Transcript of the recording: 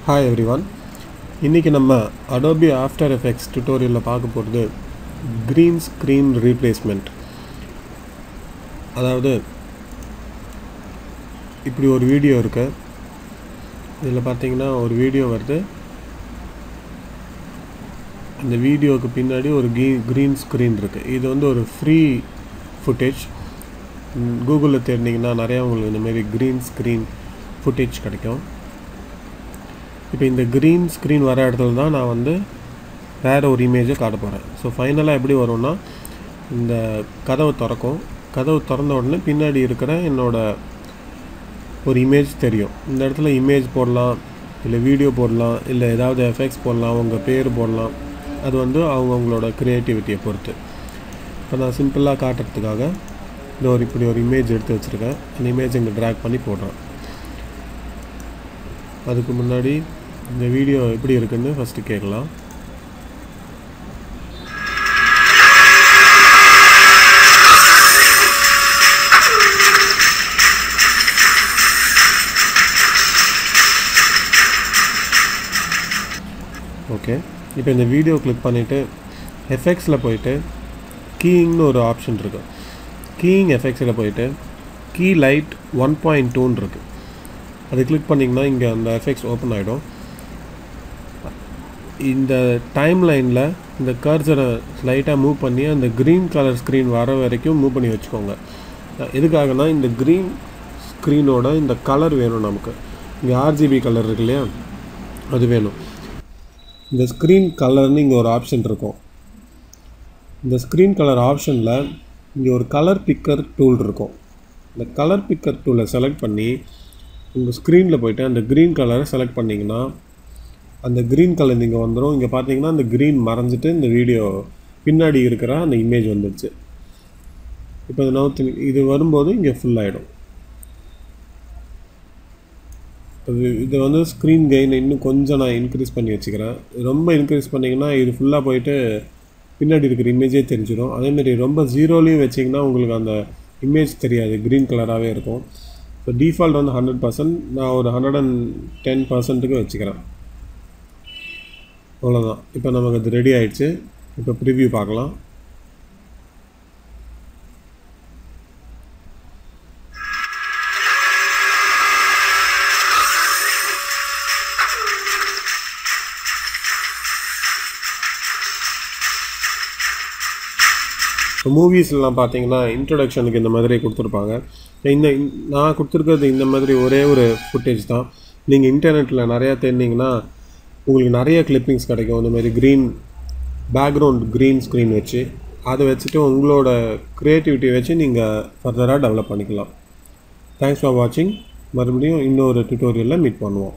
Hi everyone. இன்னைக்கு நம்ம Adobe After Effects tutorial பார்க்க போறது green screen replacement. அதாவது இப்படி ஒரு வீடியோ இருக்கு. இதுல பாத்தீங்கன்னா ஒரு வீடியோ வருது. அந்த வீடியோக்கு பின்னாடி ஒரு green screen இருக்கு. இது வந்து ஒரு free footage. கூகுள்ல தேடினீங்கன்னா நிறைய உங்களுக்கு இந்த மாதிரி green screen footage கிடைக்கும். இப்போ இந்த green screen வர இடத்துல தான் நான் வந்து வேற ஒரு இமேஜை காட்ட போகிறேன். ஸோ ஃபைனலாக எப்படி வரும்னா இந்த கதவை திறக்கும். கதவு திறந்த உடனே பின்னாடி இருக்கிற என்னோட ஒரு இமேஜ் தெரியும். இந்த இடத்துல இமேஜ் போடலாம், இல்லை வீடியோ போடலாம், இல்லை ஏதாவது எஃபெக்ட்ஸ் போடலாம், உங்கள் பேர் போடலாம். அது வந்து அவங்கவுங்களோட க்ரியேட்டிவிட்டியை பொறுத்து. இப்போ நான் சிம்பிளாக காட்டுறதுக்காக இப்படி ஒரு இமேஜ் எடுத்து வச்சுருக்கேன். அந்த இமேஜ் இங்கே ட்ராக் பண்ணி போடுறேன். அதுக்கு முன்னாடி இந்த வீடியோ எப்படி இருக்குன்னு ஃபஸ்ட்டு கேட்கலாம். ஓகே, இப்போ இந்த வீடியோ கிளிக் பண்ணிவிட்டு எஃபெக்ட்ஸில் போயிட்டு கீயிங்னு ஒரு ஆப்ஷன் இருக்குது. கீயிங் எஃபெக்ட்ஸில் போயிட்டு கீ லைட் 1.2 இருக்குது. அது கிளிக் பண்ணிங்கன்னா இங்கே அந்த எஃபெக்ட்ஸ் ஓப்பன் ஆகிடும். இந்த டைம் லைனில் இந்த கர்சரை லைட்டாக மூவ் பண்ணி அந்த க்ரீன் கலர் ஸ்க்ரீன் வர வரைக்கும் மூவ் பண்ணி வச்சுக்கோங்க. எதுக்காகனா இந்த க்ரீன் ஸ்க்ரீனோட இந்த கலர் வேணும் நமக்கு. இங்கே RGB கலர் இருக்கு இல்லையா, அது வேணும். இந்த ஸ்க்ரீன் கலர்னு இங்கே ஒரு ஆப்ஷன் இருக்கும். இந்த ஸ்க்ரீன் கலர் ஆப்ஷனில் இங்கே ஒரு கலர் பிக்கர் டூல் இருக்கும். இந்த கலர் பிக்கர் டூலை செலக்ட் பண்ணி உங்கள் ஸ்க்ரீனில் போய்ட்டு அந்த க்ரீன் கலரை செலக்ட் பண்ணிங்கன்னா அந்த க்ரீன் கலர் நீங்கள் வந்துடும். இங்கே பார்த்தீங்கன்னா அந்த க்ரீன் மறைஞ்சிட்டு இந்த வீடியோ பின்னாடி இருக்கிற அந்த இமேஜ் வந்துடுச்சு. இப்போ இது வரும்போது இங்கே ஃபுல் ஆகிடும். இது வந்து ஸ்க்ரீன் கெயின் இன்னும் கொஞ்சம் நான் இன்க்ரீஸ் பண்ணி வச்சுக்கிறேன். ரொம்ப இன்க்ரீஸ் பண்ணிங்கன்னா இது ஃபுல்லாக போயிட்டு பின்னாடி இருக்கிற இமேஜே தெரிஞ்சிடும். அதேமாரி ரொம்ப ஜீரோலையும் வச்சிங்கன்னா உங்களுக்கு அந்த இமேஜ் தெரியாது, க்ரீன் கலராகவே இருக்கும். ஸோ டிஃபால்ட் வந்து 100%, நான் ஒரு 110%க்கு வச்சுக்கிறேன். அவ்வளோதான். இப்போ நமக்கு அது ரெடி ஆகிடுச்சு. இப்போ ப்ரிவ்யூ பார்க்கலாம். இப்போ மூவிஸ்லாம் பார்த்தீங்கன்னா இன்ட்ரொடக்ஷனுக்கு இந்த மாதிரி கொடுத்துருப்பாங்க. நான் கொடுத்துருக்கிறது இந்த மாதிரி ஒரே ஒரு ஃபுட்டேஜ் தான். நீங்கள் இன்டர்நெட்டில் நிறையா தேடினீங்கன்னா உங்களுக்கு நிறைய கிளிப்பிங்ஸ் கிடைக்கும். இந்த மாதிரி க்ரீன் பேக்ரவுண்ட் க்ரீன் ஸ்க்ரீன் வச்சு அதை வச்சுட்டு உங்களோட க்ரியேட்டிவிட்டியை வச்சு நீங்கள் ஃபர்தராக டெவலப் பண்ணிக்கலாம். தேங்க்ஸ் ஃபார் வாட்சிங். மறுபடியும் இன்னொரு டுட்டோரியலில் மீட் பண்ணுவோம்.